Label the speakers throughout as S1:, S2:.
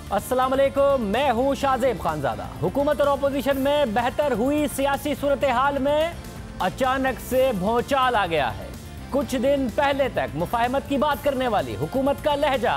S1: अस्सलाम वालेकुम, मैं हूं शाहजेब खानजादा। हुकूमत और अपोजिशन में बेहतर हुई सियासी सूरत हाल में अचानक से भौचाल आ गया है। कुछ दिन पहले तक मुफाहमत की बात करने वाली हुकूमत का लहजा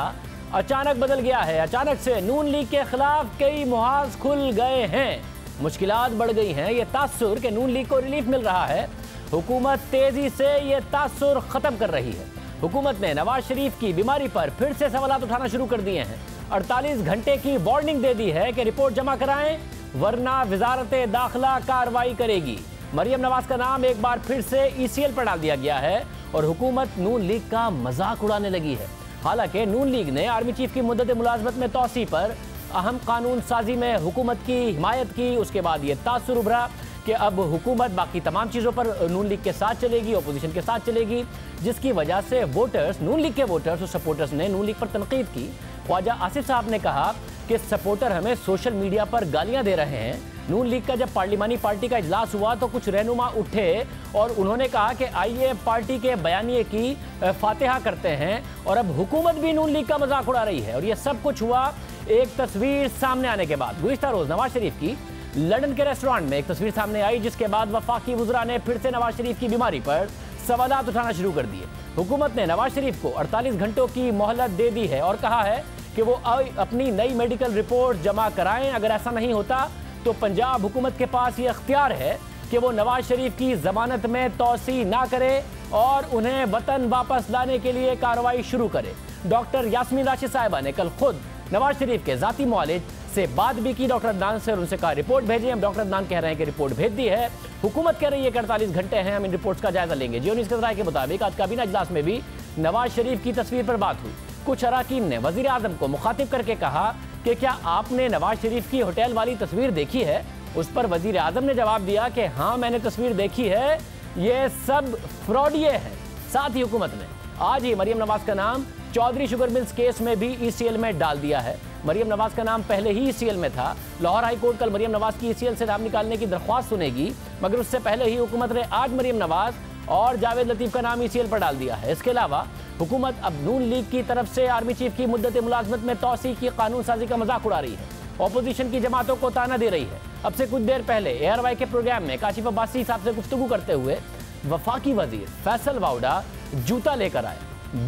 S1: अचानक बदल गया है। अचानक से नून लीग के खिलाफ कई मुहाज खुल गए हैं, मुश्किलात बढ़ गई हैं। ये तासुर कि नून लीग को रिलीफ मिल रहा है, हुकूमत तेजी से ये तासुर खत्म कर रही है। हुकूमत ने नवाज शरीफ की बीमारी पर फिर से सवाल उठाना शुरू कर दिए हैं। 48 घंटे की वार्निंग दे दी है कि रिपोर्ट जमा कराएं वरना वजारत दाखिला कार्रवाई करेगी। मरियम नवाज का नाम एक बार फिर से ECL पर डाल दिया गया है और हुकूमत नून लीग का मजाक उड़ाने लगी है। हालांकि नून लीग ने आर्मी चीफ की मुद्दत मुलाजमत में तोसी पर अहम कानून साजी में हुकूमत की हिमायत की। उसके बाद ये तासुर उभरा कि अब हुकूमत बाकी तमाम चीज़ों पर नून लीग के साथ चलेगी, अपोजिशन के साथ चलेगी, जिसकी वजह से वोटर्स, नून लीग के वोटर्स और सपोर्टर्स ने नून लीग पर तनकीद की। ख्वाजा आसिफ साहब ने कहा कि सपोर्टर हमें सोशल मीडिया पर गालियां दे रहे हैं। नून लीग का जब पार्लिमानी पार्टी का इजलास हुआ तो कुछ रहनुमा उठे और उन्होंने कहा कि आइए पार्टी के बयानिए की फातिहा करते हैं, और अब हुकूमत भी नून लीग का मजाक उड़ा रही है। और यह सब कुछ हुआ एक तस्वीर सामने आने के बाद। गुज़िश्ता रोज नवाज शरीफ की लंदन के रेस्टोरेंट में एक तस्वीर सामने आई, जिसके बाद वफाकी वुज़रा ने फिर से नवाज शरीफ की बीमारी पर सवालात उठाना शुरू कर दिए। हुकूमत ने नवाज शरीफ को 48 घंटों की मोहलत दे दी है और कहा है कि वो अपनी नई मेडिकल रिपोर्ट जमा कराएं। अगर ऐसा नहीं होता तो पंजाब हुकूमत के पास ये अख्तियार है कि वो नवाज शरीफ की जमानत में तोसी ना करे और उन्हें वतन वापस लाने के लिए कार्रवाई शुरू करे। डॉक्टर यास्मीन राशिद साहिबा ने कल खुद नवाज शरीफ के जाती मुआलिज से बात भी की डॉक्टर अदनान से, और उनसे कहा रिपोर्ट भेजें। हम डॉक्टर अदनान कह रहे हैं कि रिपोर्ट भेज दी है। हुकूमत कह रही है कि 48 घंटे हैं, हम इन रिपोर्ट्स का जायजा लेंगे। जियो न्यूज़ के राय के मुताबिक आज काबीना इजलास में भी नवाज शरीफ की तस्वीर पर बात हुई। कुछ अराकीन ने वजीर आजम को मुखातिब करके कहा कि क्या आपने नवाज शरीफ की होटल वाली तस्वीर देखी है? उस पर वजीर आजम ने जवाब दिया कि हाँ मैंने तस्वीर देखी है, ये सब फ्रॉडिये हैं। साथ ही हुकूमत ने आज ही मरियम नवाज का नाम चौधरी शुगर मिल्स केस में भी ECL में डाल दिया है। मरियम नवाज का नाम पहले ही ECL में था। लाहौर हाई कोर्ट कल मरियम नवाज की ECL से नाम निकालने की दरख्वास्त सुनेगी, मगर उससे पहले ही हुकूमत ने आज मरियम नवाज और जावेद लतीफ का नाम ECL पर डाल दिया है। इसके अलावा हुकूमत अब नून लीग की तरफ से आर्मी चीफ की मुद्दत मुलाजमत में तोसी की कानून साजी का मजाक उड़ा रही है। अपोजिशन की जमातों को ताना दे रही है। अब से कुछ देर पहले ARY के प्रोग्राम में काशिफ अब्बासी साहब से गुफ्तगू करते हुए वफाकी वजीर फैसल वाउडा जूता लेकर आए,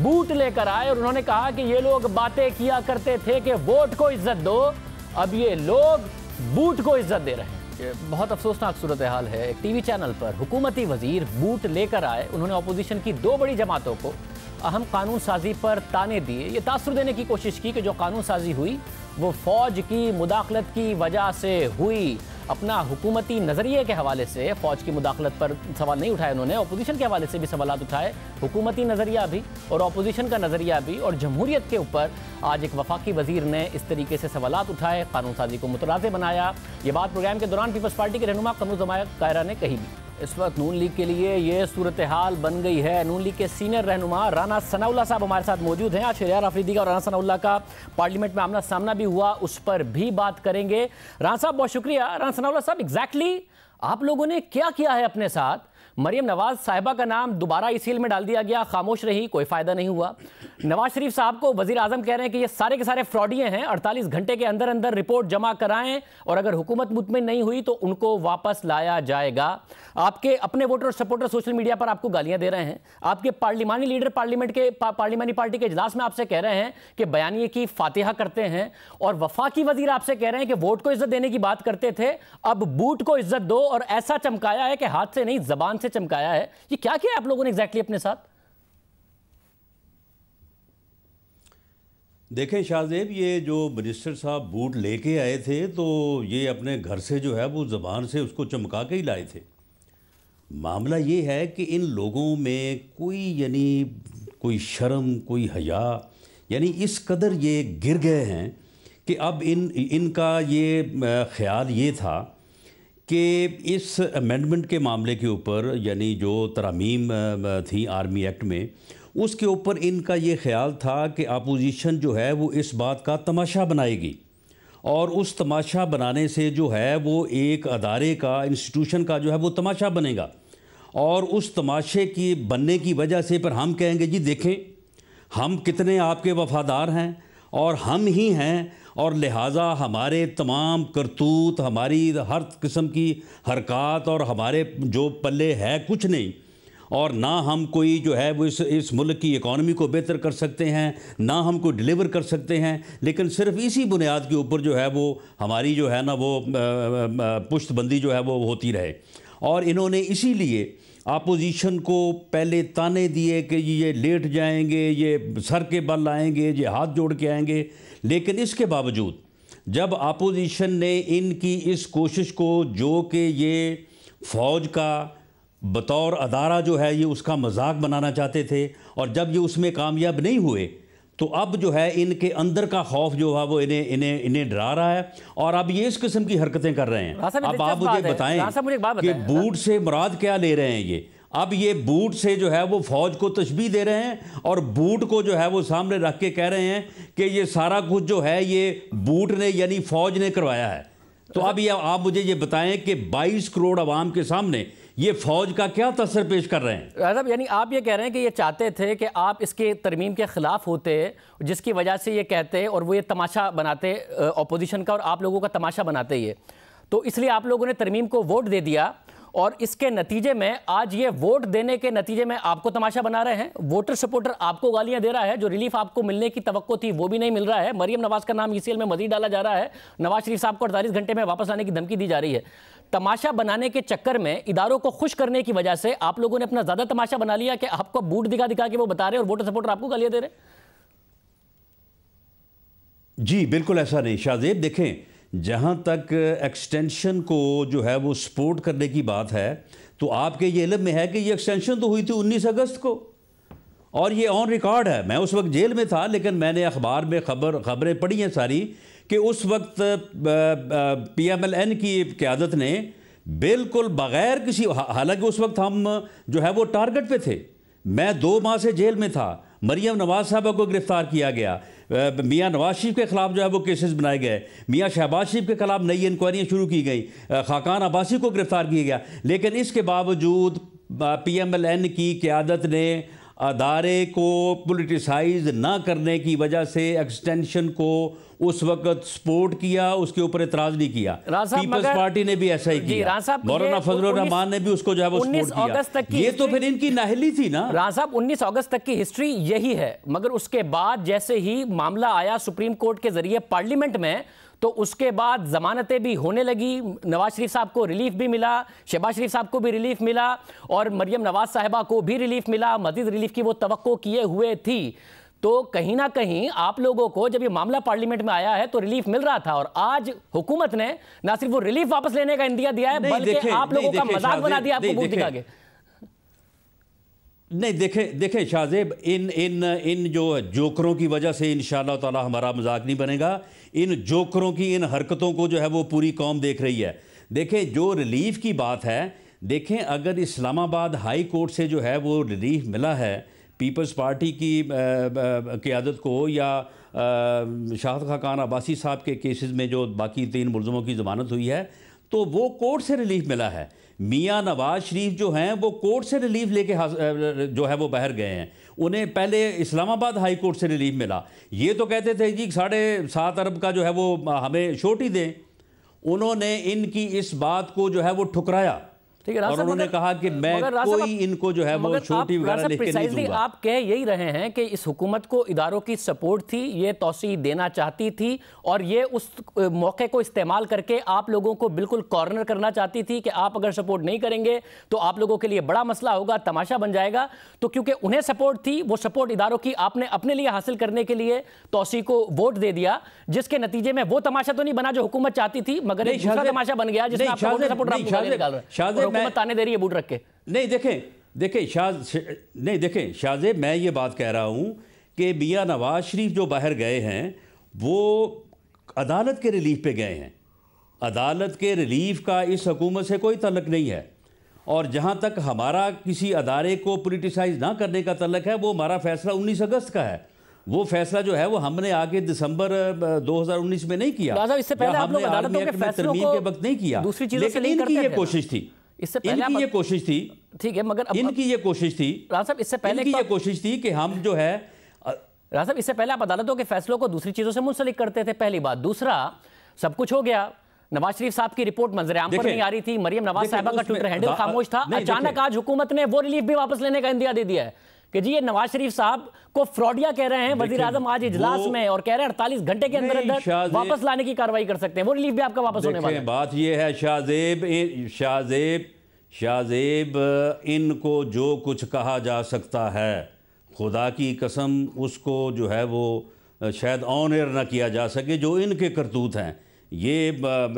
S1: बूट लेकर आए, और उन्होंने कहा कि ये लोग बातें किया करते थे कि वोट को इज्जत दो, अब ये लोग बूट को इज्जत दे रहे हैं। बहुत अफसोसनाक सूरत हाल है। एक TV चैनल पर हुकूमती वजीर बूट लेकर आए, उन्होंने अपोजिशन की दो बड़ी जमातों को अहम कानून साजी पर ताने दिए। ये तासुर देने की कोशिश की कि जो कानून साजी हुई वो फौज की मुदाखलत की वजह से हुई। अपना हुकूमती नज़रिए के हवाले से फौज की मुदाखलत पर सवाल नहीं उठाए उन्होंने, अपोजिशन के हवाले से भी सवाल उठाए, हुकूमती नज़रिया भी और अपोजिशन का नज़रिया भी, और जमहूरियत के ऊपर आज एक वफाकी वजीर ने इस तरीके से सवाल उठाए, कानून साजी को मुतराज़ बनाया। ये बात प्रोग्राम के दौरान पीपल्स पार्टी के रहनुमा कमरुल ज़मा कायरा ने कही भी। इस वक्त नून लीग के लिए ये सूरत हाल बन गई है। नून लीग के सीनियर रहनुमा राना सनाउल्लाह साहब हमारे साथ मौजूद हैं। आज शहरियार आफरीदी का और राना सनाउल्लाह का पार्लियामेंट में आमना सामना भी हुआ, उस पर भी बात करेंगे। राना साहब बहुत शुक्रिया। राना सनाउल्लाह साहब, एग्जैक्टली आप लोगों ने क्या किया है अपने साथ? मरियम नवाज साहिबा का नाम दोबारा ECL में डाल दिया गया, खामोश रही, कोई फायदा नहीं हुआ। नवाज शरीफ साहब को वजीर आजम कह रहे हैं कि ये सारे के सारे फ्रॉडिये हैं, 48 घंटे के अंदर अंदर रिपोर्ट जमा कराएं और अगर हुकूमत मुतमिन नहीं हुई तो उनको वापस लाया जाएगा। आपके अपने वोटर और सपोर्टर सोशल मीडिया पर आपको गालियां दे रहे हैं। आपके पार्लिमानी लीडर पार्लिमानी पार्टी के इजलास में आपसे कह रहे हैं कि बयानिए की फातिहा करते हैं, और वफाकी वजीर आपसे कह रहे हैं कि वोट को इज्जत देने की बात करते थे, अब बूट को इज्जत दो, और ऐसा चमकाया है कि हाथ से नहीं जबान से चमकाया है। ये क्या किया आप लोगों ने एग्जैक्टली अपने साथ?
S2: देखें शाहजेब, ये जो मिनिस्टर साहब बूट लेके आए थे तो ये अपने घर से जो है वो ज़बान से उसको चमका के ही लाए थे। मामला ये है कि इन लोगों में कोई शर्म, कोई हया, यानी इस कदर ये गिर गए हैं कि अब इनका ये ख्याल ये था कि इस अमेंडमेंट के मामले के ऊपर, यानी जो तरामीम थी आर्मी एक्ट में, उसके ऊपर इनका ये ख्याल था कि अपोजिशन जो है वो इस बात का तमाशा बनाएगी, और उस तमाशा बनाने से जो है वो एक अदारे का, इंस्टीट्यूशन का जो है वो तमाशा बनेगा, और उस तमाशे की बनने की वजह से पर हम कहेंगे जी देखें हम कितने आपके वफ़ादार हैं और हम ही हैं, और लिहाजा हमारे तमाम करतूत, हमारी हर किस्म की हरकत और हमारे जो पल्ले है कुछ नहीं, और ना हम कोई जो है वो इस मुल्क की इकॉनमी को बेहतर कर सकते हैं, ना हम कोई डिलीवर कर सकते हैं, लेकिन सिर्फ इसी बुनियाद के ऊपर जो है वो हमारी जो है ना वो पुश्तबंदी जो है वो होती रहे। और इन्होंने इसीलिए अपोजिशन को पहले ताने दिए कि ये लेट जाएंगे, ये सर के बल आएंगे, ये हाथ जोड़ के आएंगे, लेकिन इसके बावजूद जब अपोजिशन ने इनकी इस कोशिश को, जो कि ये फ़ौज का बतौर अदारा जो है ये उसका मजाक बनाना चाहते थे, और जब ये उसमें कामयाब नहीं हुए तो अब जो है इनके अंदर का खौफ जो है वो इन्हें डरा रहा है, और अब ये इस किस्म की हरकतें कर रहे हैं। अब आप मुझे बताएं कि बूट से मुराद क्या ले रहे हैं ये? अब ये बूट से जो है वो फौज को तशबीह दे रहे हैं, और बूट को जो है वो सामने रख के कह रहे हैं कि ये सारा कुछ जो है ये बूट ने यानी फौज ने करवाया है। तो अब ये आप मुझे ये बताएं कि 22 करोड़ आवाम के सामने ये फौज का क्या तस्वीर पेश कर रहे हैं?
S1: राजा, यानी आप ये कह रहे हैं कि ये चाहते थे कि आप इसके तरमीम के खिलाफ होते, जिसकी वजह से ये कहते और वो ये तमाशा बनाते ऑपोजिशन का, और आप लोगों का तमाशा बनाते ये, तो इसलिए आप लोगों ने तरमीम को वोट दे दिया, और इसके नतीजे में आज ये वोट देने के नतीजे में आपको तमाशा बना रहे हैं। वोटर सपोर्टर आपको गालियां दे रहा है, जो रिलीफ आपको मिलने की तवक्को थी वो भी नहीं मिल रहा है। मरियम नवाज का नाम ईसीएल में मजीद डाला जा रहा है, नवाज शरीफ साहब को 48 घंटे में वापस आने की धमकी दी जा रही है। तमाशा बनाने के चक्कर में, इदारों को खुश करने की वजह से आप लोगों ने अपना ज्यादा तमाशा बना लिया कि आपको बूट दिखा दिखा के वो बता रहे और वोटर सपोर्टर आपको गालियां दे रहे।
S2: जी बिल्कुल ऐसा नहीं शाहजेब। देखें, जहाँ तक एक्सटेंशन को जो है वो सपोर्ट करने की बात है, तो आपके ये इल्म में है कि ये एक्सटेंशन तो हुई थी 19 अगस्त को, और ये ऑन रिकॉर्ड है। मैं उस वक्त जेल में था, लेकिन मैंने अखबार में खबरें पढ़ी हैं सारी कि उस वक्त PMLN की क़यादत ने बिल्कुल बग़ैर किसी, हालांकि उस वक्त हम जो है वो टारगेट पे थे, मैं 2 माह से जेल में था, मरियम नवाज साहबा को गिरफ़्तार किया गया, मियाँ नवाज शरीफ के ख़िलाफ़ जो है वो केसेस बनाए गए, मियाँ शहबाज शरीफ के ख़िलाफ़ नई इंक्वायरियाँ शुरू की गई, खाकान अब्बासी को गिरफ़्तार किया गया, लेकिन इसके बावजूद PMLN की क़यादत ने अदारे को पोलिटिसाइज ना करने की वजह से एक्सटेंशन को उस वक्त सपोर्ट किया, उसके ऊपर एतराज़ नहीं किया। पीपल्स पार्टी ने भी ऐसा ही किया, मौलाना फजलुर रहमान ने भी उसको जो है वो सपोर्ट किया। ये तो फिर इनकी नाहली थी ना।
S1: राना साहब, 19 अगस्त तक की हिस्ट्री यही है, मगर उसके बाद जैसे ही मामला आया सुप्रीम कोर्ट के जरिए पार्लियामेंट में, तो उसके बाद जमानतें भी होने लगी, नवाज शरीफ साहब को रिलीफ भी मिला, शहबाज शरीफ साहब को भी रिलीफ मिला, और मरियम नवाज साहिबा को भी रिलीफ मिला, मजीद रिलीफ की वो तवक्को किए हुए थी। तो कहीं ना कहीं आप लोगों को जब ये मामला पार्लियामेंट में आया है तो रिलीफ मिल रहा था, और आज हुकूमत ने ना सिर्फ वो रिलीफ वापस लेने का इंदिया दिया है, बल्कि आप लोगों का मजाक बना दिया आपको वोट दिखा के।
S2: नहीं देखें शाहजेब, इन जो जोकरों की वजह से इंशाअल्लाह ताला हमारा मजाक नहीं बनेगा। इन जोकरों की इन हरकतों को जो है वो पूरी कौम देख रही है। देखें, जो रिलीफ की बात है, देखें अगर इस्लामाबाद हाई कोर्ट से जो है वो रिलीफ मिला है पीपल्स पार्टी की क़यादत को, या शाहिद खाकान अब्बासी साहब के केसेस में जो बाकी 3 मुलज़मों की ज़मानत हुई है, तो वो कोर्ट से रिलीफ मिला है। मियाँ नवाज शरीफ जो हैं वो कोर्ट से रिलीफ लेके जो है वो बाहर गए हैं, उन्हें पहले इस्लामाबाद हाई कोर्ट से रिलीफ मिला। ये तो कहते थे जी 7.5 अरब का जो है वो हमें छोटी दें, उन्होंने इनकी इस बात को जो है वो ठुकराया, ठीक है, और उन्होंने कहा कि मैं कोई इनको जो है वो छोटी वगैरह लेके नहीं दूंगा।
S1: आप कह यही रहे हैं कि इस हुकूमत को इदारों की सपोर्ट थी, ये तौसीह देना चाहती थी, और ये उस मौके को इस्तेमाल करके आप लोगों को बिल्कुल कॉर्नर करना चाहती थी कि आप अगर सपोर्ट नहीं करेंगे तो आप लोगों के लिए बड़ा मसला होगा, तमाशा बन जाएगा। तो क्योंकि उन्हें सपोर्ट थी, वो सपोर्ट इदारों की आपने अपने लिए हासिल करने के लिए तौसीह को वोट दे दिया, जिसके नतीजे में वो तमाशा तो नहीं बना जो हुकूमत चाहती थी, मगर एक दूसरा तमाशा बन गया जिसमें आप लोगों सपोर्ट निकाल रहे हैं, ताने दे रही है बूट रख के।
S2: नहीं देखें शाहजेब, मैं ये बात कह रहा हूं कि मियां नवाज शरीफ जो बाहर गए हैं वो अदालत के रिलीफ पे गए हैं। अदालत के रिलीफ का इस हुकूमत से कोई तल्लुक नहीं है, और जहां तक हमारा किसी अदारे को पोलिटिसाइज ना करने का तल्लुक है, वो हमारा फैसला 19 अगस्त का है। वो फैसला जो है वो हमने आगे दिसंबर 2019 में नहीं किया,
S1: इससे पहले आप लोग अदालतों के फैसलों को
S2: के वक्त नहीं किया,
S1: दूसरी चीजों से लिंक करते
S2: थे। ये कोशिश थी,
S1: इससे पहले
S2: इनकी ये कोशिश थी,
S1: ठीक है, मगर
S2: इनकी ये कोशिश थी,
S1: राजा साहब, इससे पहले
S2: इनकी ये कोशिश थी कि हम जो है
S1: राजा साहब, इससे पहले आप अदालतों के फैसलों को दूसरी चीजों से मुंसलिक करते थे, पहली बात। दूसरा, सब कुछ हो गया, नवाज शरीफ साहब की रिपोर्ट मंजर-ए-आम पर नहीं आ रही थी, मरियम नवाज साहिबा का ट्विटर हैंडल खामोश था। अचानक आज हुकूमत ने वो रिलीफ भी वापस लेने का इंदिया दे दिया है कि जी ये नवाज शरीफ साहब को फ्रॉडिया कह रहे हैं वजीर आजम आज इजलास में, और कह रहे हैं 48 घंटे के अंदर अंदर वापस लाने की कार्रवाई कर सकते हैं। वो रिलीफ भी आपका वापस होने वाला है।
S2: बात ये है शाहजेब, इनको जो कुछ कहा जा सकता है, खुदा की कसम उसको जो है वो शायद ऑन एयर ना किया जा सके। जो इनके करतूत हैं, ये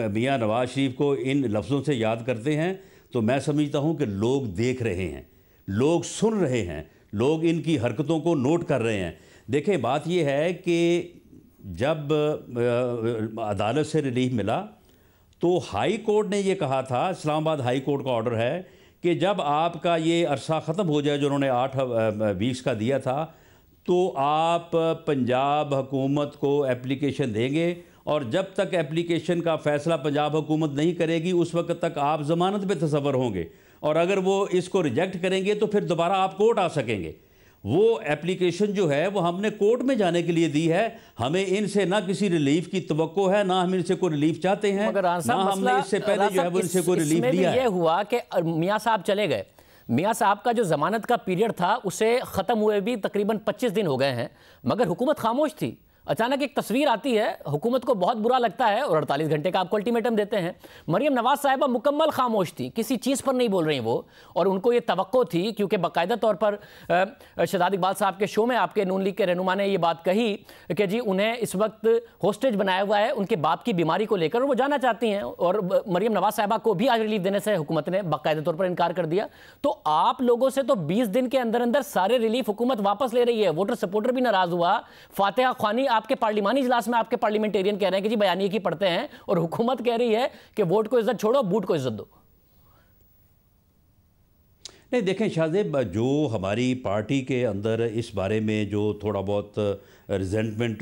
S2: मियाँ नवाज शरीफ को इन लफ्ज़ों से याद करते हैं तो मैं समझता हूँ कि लोग देख रहे हैं, लोग सुन रहे हैं, लोग इनकी हरकतों को नोट कर रहे हैं। देखें, बात यह है कि जब अदालत से रिलीफ मिला तो हाई कोर्ट ने ये कहा था, इस्लामाबाद हाई कोर्ट का ऑर्डर है कि जब आपका ये अरसा ख़त्म हो जाए जो उन्होंने 8 वीक्स का दिया था, तो आप पंजाब हुकूमत को एप्लीकेशन देंगे, और जब तक एप्लीकेशन का फ़ैसला पंजाब हुकूमत नहीं करेगी उस वक्त तक आप ज़मानत पे तसव्वुर होंगे, और अगर वो इसको रिजेक्ट करेंगे तो फिर दोबारा आप कोर्ट आ सकेंगे। वो एप्लीकेशन जो है वो हमने कोर्ट में जाने के लिए दी है। हमें इनसे ना किसी रिलीफ की तवक्को है, ना हम इनसे कोई रिलीफ चाहते हैं, ना हमने इससे पहले जो है वो इनसे कोई रिलीफ दिया है।
S1: ये हुआ कि मियाँ साहब चले गए, मियाँ साहब का जो जमानत का पीरियड था उसे ख़त्म हुए भी तकरीबन 25 दिन हो गए हैं, मगर हुकूमत खामोश थी। अचानक एक तस्वीर आती है, हुकूमत को बहुत बुरा लगता है और 48 घंटे का आपको अल्टीमेटम देते हैं। मरियम नवाज साहिबा मुकम्मल खामोश थी, किसी चीज़ पर नहीं बोल रही वो, और उनको ये तवक्को थी, क्योंकि बाकायदा तौर पर शहजाद इकबाल साहब के शो में आपके नून लीग के रहनुमा ने ये बात कही कि जी उन्हें इस वक्त होस्टेज बनाया हुआ है उनके बाप की बीमारी को लेकर, और वो जाना चाहती हैं, और मरियम नवाज साहिबा को भी आज रिलीफ देने से हुकूमत ने बाकायदा तौर पर इनकार कर दिया। तो आप लोगों से तो 20 दिन के अंदर अंदर सारे रिलीफ हुकूमत वापस ले रही है। वोटर सपोर्टर भी नाराज हुआ, फातिहा ख्वानी आपके पार्लिमानी इजलास में आपके पार्लियामेंटेरियन कह रहे हैं कि जी बयानी की पढ़ते हैं, और हुकूमत कह रही है कि वोट को इज्जत छोड़ो, बूट को इज्जत दो।
S2: नहीं, देखें शाहजेब, जो हमारी पार्टी के अंदर इस बारे में जो थोड़ा बहुत रिजेंटमेंट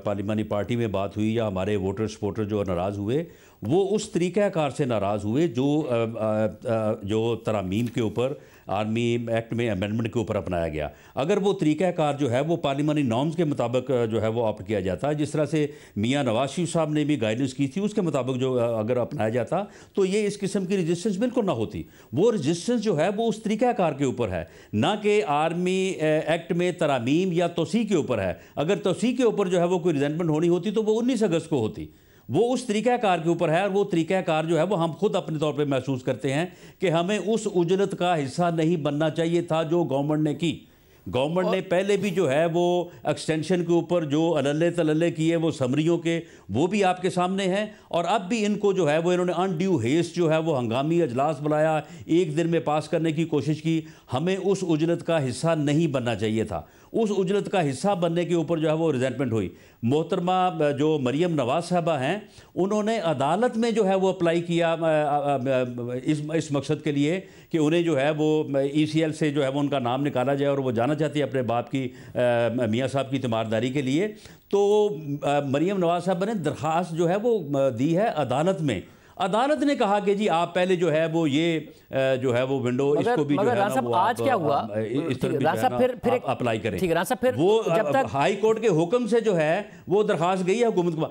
S2: पार्लिमानी पार्टी में बात हुई, या हमारे वोटर सपोर्टर जो नाराज़ हुए, वो उस तरीक़ाकार से नाराज़ हुए जो तरामीम के ऊपर आर्मी एक्ट में अमेंडमेंट के ऊपर अपनाया गया। अगर वो तरीक़ाकार जो है वो पार्लिमानी नॉर्म्स के मुताबिक जो है वो ऑप्ट किया जाता है, जिस तरह से मियाँ नवाज शरीफ साहब ने भी गाइडेंस की थी, उसके मुताबिक जो अगर अपनाया जाता तो ये इस किस्म की रजिस्टेंस बिल्कुल ना होती। वो रजिस्टेंस जो है वो उस तरीक़ाकार के ऊपर है, ना कि आर्मी एक्ट में तरामीम या तोसी के ऊपर है। अगर तोसी के ऊपर जो है वो कोई रिजेंटमेंट होनी होती तो वो 19 अगस्त को होती। वो उस तरीक़ाकार के ऊपर है, और वो तरीक़ाकार जो है वो हम खुद अपने तौर पे महसूस करते हैं कि हमें उस उजरत का हिस्सा नहीं बनना चाहिए था जो गवर्नमेंट ने की। गवर्नमेंट ने पहले भी जो है वो एक्सटेंशन के ऊपर जो अल्ले तल्ले किए वो समरियों के, वो भी आपके सामने हैं, और अब भी इनको जो है वो इन्होंने अनड्यू हेस्ट जो है वो हंगामी अजलास बुलाया, एक दिन में पास करने की कोशिश की। हमें उस उजरत का हिस्सा नहीं बनना चाहिए था। उस उजरत का हिस्सा बनने के ऊपर जो है वो रिजेंटमेंट हुई। मोहतरमा जो मरियम नवाज साहबा हैं, उन्होंने अदालत में जो है वो अप्लाई किया इस मकसद के लिए कि उन्हें जो है वो ECL से जो है वो उनका नाम निकाला जाए, और वो जाना चाहती है अपने बाप की मियाँ साहब की तीमारदारी के लिए। तो मरियम नवाज साहबा ने दरख्वास्त जो है वो दी है अदालत में। अदालत ने कहा कि जी आप पहले जो है वो ये जो है वो विंडो इसको भी जो है ना वो
S1: आज क्या हुआ,
S2: इस तरह फिर अप्लाई करें।
S1: ठीक है राजा, फिर
S2: वो जब तक हाई कोर्ट के हुक्म से जो है वो दरखास्त गई है हुकूमत को,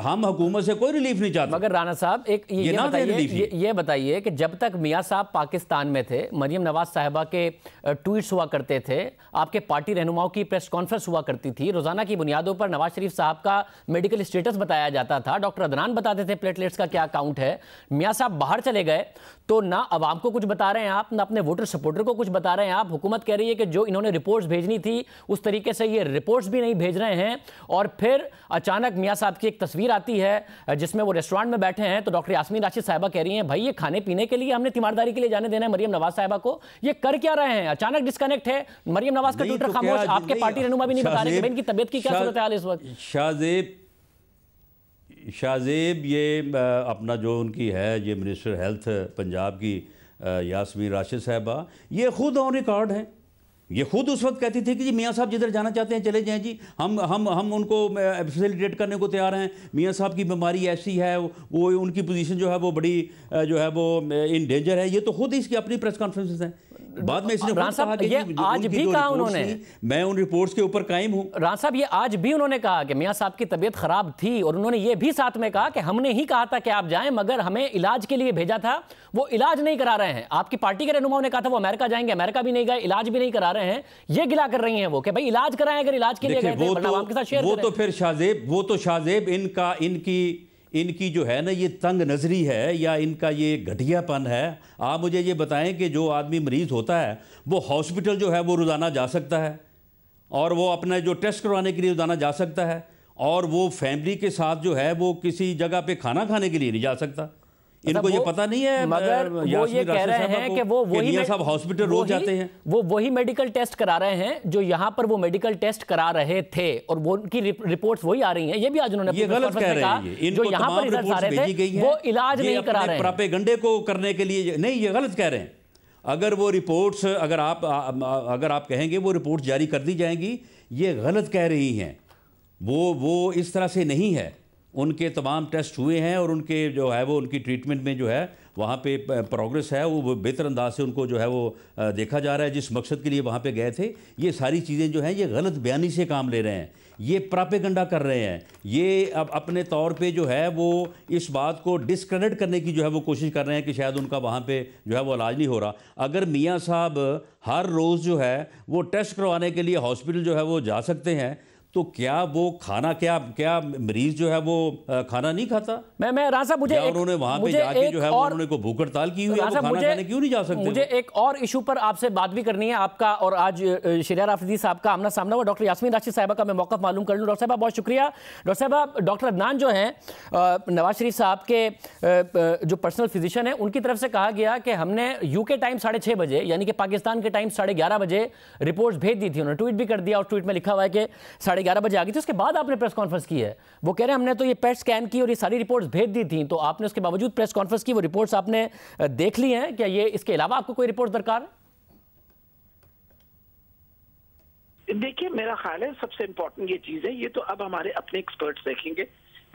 S2: हम हुकूमत से कोई रिलीफ नहीं चाहते।
S1: मगर राना साहब एक ये बताइए कि जब तक मियाँ साहब पाकिस्तान में थे, मरियम नवाज साहिबा के ट्वीट्स हुआ करते थे, आपके पार्टी रहनुमाओं की प्रेस कॉन्फ्रेंस हुआ करती थी, रोजाना की बुनियादों पर नवाज शरीफ साहब का मेडिकल स्टेटस बताया जाता था, डॉक्टर अदनान बताते थे प्लेटलेट्स का क्या काउंट है। मियाँ साहब बाहर चले गए तो ना अवाम को कुछ बता रहे हैं आप, ना अपने वोटर सपोर्टर को कुछ बता रहे हैं आप। हुकूमत कह रही है कि जो इन्होंने रिपोर्ट्स भेजनी थी उस तरीके से ये रिपोर्ट्स भी नहीं भेज रहे हैं। और फिर अचानक मियाँ साहब की एक तस्वीर आती है जिसमें वो रेस्टोरेंट में बैठे हैं, तो डॉक्टर यास्मीन राशिद साहिबा कह रही हैं भाई ये खाने पीने के लिए हमने तीमारदारी के लिए जाने देना है मरियम नवाज साहिबा को, ये कर क्या रहे हैं? अचानक डिस्कनेक्ट है, मरियम नवाज का ट्विटर खामोश, आपके पार्टी रहनुमा भी नहीं बता रहे कि इनकी तबीयत की क्या सूरत हाल इस वक्त।
S2: शाहजेब ये अपना जो उनकी है ये मिनिस्टर हेल्थ पंजाब की यास्मीन राशिद साहिबा, ये खुद ऑन रिकॉर्ड हैं। ये खुद उस वक्त कहती थी कि जी मियाँ साहब जिधर जाना चाहते हैं चले जाएं जी, हम उनको फैसिलिटेट करने को तैयार हैं। मियाँ साहब की बीमारी ऐसी है, वो उनकी पोजीशन जो है वो बड़ी जो है वो इन डेंजर है। ये तो खुद इसकी अपनी प्रेस कॉन्फ्रेंसेस हैं। बाद में इसने
S1: राना साहब ये आज भी कहा उन्होंने,
S2: मैं उन रिपोर्ट्स के ऊपर कायम हूं।
S1: राना साहब ये आज भी उन्होंने कहा कि मियां साहब की तबीयत खराब थी, और उन्होंने ये भी साथ में कहा कि हमने ही कहा था कि आप जाएं, मगर हमें इलाज के लिए भेजा था, वो इलाज नहीं करा रहे हैं। आपकी पार्टी के रहनुमाओं ने कहा था वो अमेरिका जाएंगे, अमेरिका भी नहीं गए, इलाज भी नहीं करा रहे हैं। ये गिला कर रही हैं वो कि भाई इलाज कराएं, अगर इलाज के लिए गए थे वरना आपके साथ शेयर करें।
S2: वो तो फिर शाहजेब इनकी जो है ना ये तंग नजरी है या इनका ये घटियापन है। आप मुझे ये बताएं कि जो आदमी मरीज होता है वो हॉस्पिटल जो है वो रोज़ाना जा सकता है, और वो अपना जो टेस्ट करवाने के लिए रोज़ाना जा सकता है, और वो फैमिली के साथ जो है वो किसी जगह पे खाना खाने के लिए नहीं जा सकता। इनको ये पता नहीं है,
S1: मगर वो ये कह रहे हैं कि वो वही
S2: साहब हॉस्पिटल रोज जाते हैं,
S1: वो वही मेडिकल टेस्ट करा रहे हैं जो यहाँ पर वो मेडिकल टेस्ट करा रहे थे, और वो उनकी रिपोर्ट्स वही आ रही हैं। ये भी आज उन्होंने
S2: ये गलत कह रहे हैं,
S1: जो यहाँ पर रिजल्ट आ रहे थे वो इलाज नहीं करा रहे हैं,
S2: प्रोपेगेंडे को करने के लिए नहीं, ये गलत कह रहे हैं। अगर वो रिपोर्ट्स अगर आप कहेंगे वो रिपोर्ट जारी कर दी जाएंगी, ये गलत कह रही हैं। वो इस तरह से नहीं है। उनके तमाम टेस्ट हुए हैं और उनके जो है वो उनकी ट्रीटमेंट में जो है वहाँ पे प्रोग्रेस है, वो बेहतर अंदाज से उनको जो है वो देखा जा रहा है। जिस मकसद के लिए वहाँ पे गए थे, ये सारी चीज़ें जो हैं ये गलत बयानी से काम ले रहे हैं, ये प्रोपेगेंडा कर रहे हैं। ये अब अपने तौर पे जो है वो इस बात को डिस्क्रेडिट करने की जो है वो कोशिश कर रहे हैं कि शायद उनका वहाँ पे जो है वो इलाज नहीं हो रहा। अगर मियाँ साहब हर रोज़ जो है वो टेस्ट करवाने के लिए हॉस्पिटल जो है वो जा सकते हैं, तो क्या वो खाना क्या मरीज जो है वो खाना नहीं खाता?
S1: मैं राना साहब मुझे
S2: उन्होंने वहां पे जाके जो है वो उन्होंने को भूख हड़ताल की हुई है, वो खाना खाने क्यों नहीं जा सकते?
S1: मुझे एक और इशू पर आपसे बात भी करनी है। आपका और आज शरियार आफरीदी साहब का आमना सामना हुआ। डॉक्टर यास्मीन राशिद साहिबा का मैं मौक़िफ़ मालूम कर लूँ। डॉक्टर साहब बहुत शुक्रिया। डॉक्टर साहब, डॉक्टर अदनान जो हैं नवाज शरीफ साहब के जो पर्सनल फिजिशियन है, उनकी तरफ से कहा गया कि हमने यूके टाइम 6:30 बजे यानी कि पाकिस्तान के टाइम 11:30 बजे रिपोर्ट्स भेज दी थी। उन्होंने ट्वीट भी कर दिया और ट्वीट में लिखा हुआ है कि 11:30 बजे आ गई थी। उसके बाद आपने प्रेस कॉन्फ्रेंस की है। वो कह रहे हैं हमने तो ये पेट स्कैन की और ये सारी रिपोर्ट्स भेज दी थी, तो आपने उसके बावजूद प्रेस कॉन्फ्रेंस की, वो रिपोर्ट्स आपने देख ली हैं क्या? ये इसके अलावा आपको कोई रिपोर्ट दरकार है?
S3: देखिए, मेरा ख्याल है सबसे इंपॉर्टेंट ये चीज है, ये तो अब हमारे अपने एक्सपर्ट्स देखेंगे।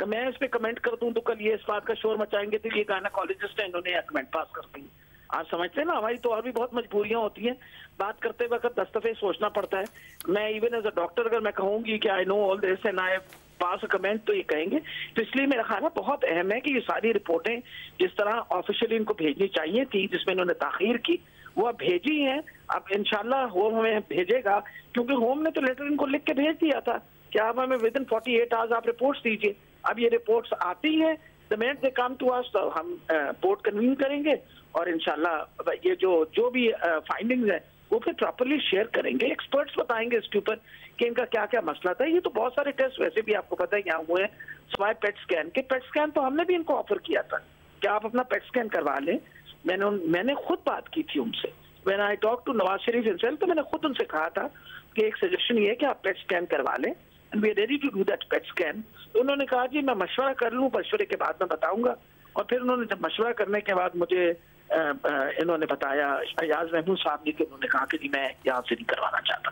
S3: मैं इस पे कमेंट कर दूं तो कल ये इस बात का शोर मचाएंगे तो ये गायनेकोलॉजिस्ट है, इन्होंने कमेंट पास कर दी। आप समझते हैं ना, हमारी तो और भी बहुत मजबूरियां होती हैं, बात करते वक्त 10 दफे सोचना पड़ता है। मैं इवन एज अ डॉक्टर अगर मैं कहूंगी कि I know all this and I pass a comment तो ये कहेंगे। तो इसलिए मेरा ख्याल है बहुत अहम है कि ये सारी रिपोर्टें जिस तरह ऑफिशियली इनको भेजनी चाहिए थी, जिसमें इन्होंने ताखीर की, वो अब भेजी हैं। अब इंशाल्लाह होम हमें भेजेगा, क्योंकि होम ने तो लेटर इनको लिख के भेज दिया था कि आप हमें विद इन 48 आवर्स आप रिपोर्ट्स दीजिए। अब ये रिपोर्ट्स आती हैं, the minute they come to us तो हम बोर्ड कन्वीन करेंगे और इंशाल्लाह ये जो भी फाइंडिंग्स है वो फिर प्रॉपर्ली शेयर करेंगे। एक्सपर्ट्स बताएंगे इसके ऊपर कि इनका क्या क्या मसला था। ये तो बहुत सारे टेस्ट वैसे भी आपको पता है यहाँ हुए हैं सिवाय पेट स्कैन के। पेट स्कैन तो हमने भी इनको ऑफर किया था कि आप अपना पेट स्कैन करवा लें। मैंने खुद बात की थी उनसे, when I talk to Nawaz Sharif himself, तो मैंने खुद उनसे कहा था कि एक सजेशन ये है कि आप पेट स्कैन करवा लें and we are ready to do that PET scan. तो उन्होंने कहा जी मैं मशवरा कर लूँ, मशवरे के बाद मैं बताऊंगा। और फिर उन्होंने जब मशवरा करने के बाद मुझे इन्होंने बताया अयाज महमूद साहब ने कि उन्होंने कहा कि जी मैं यहाँ से नहीं करवाना चाहता।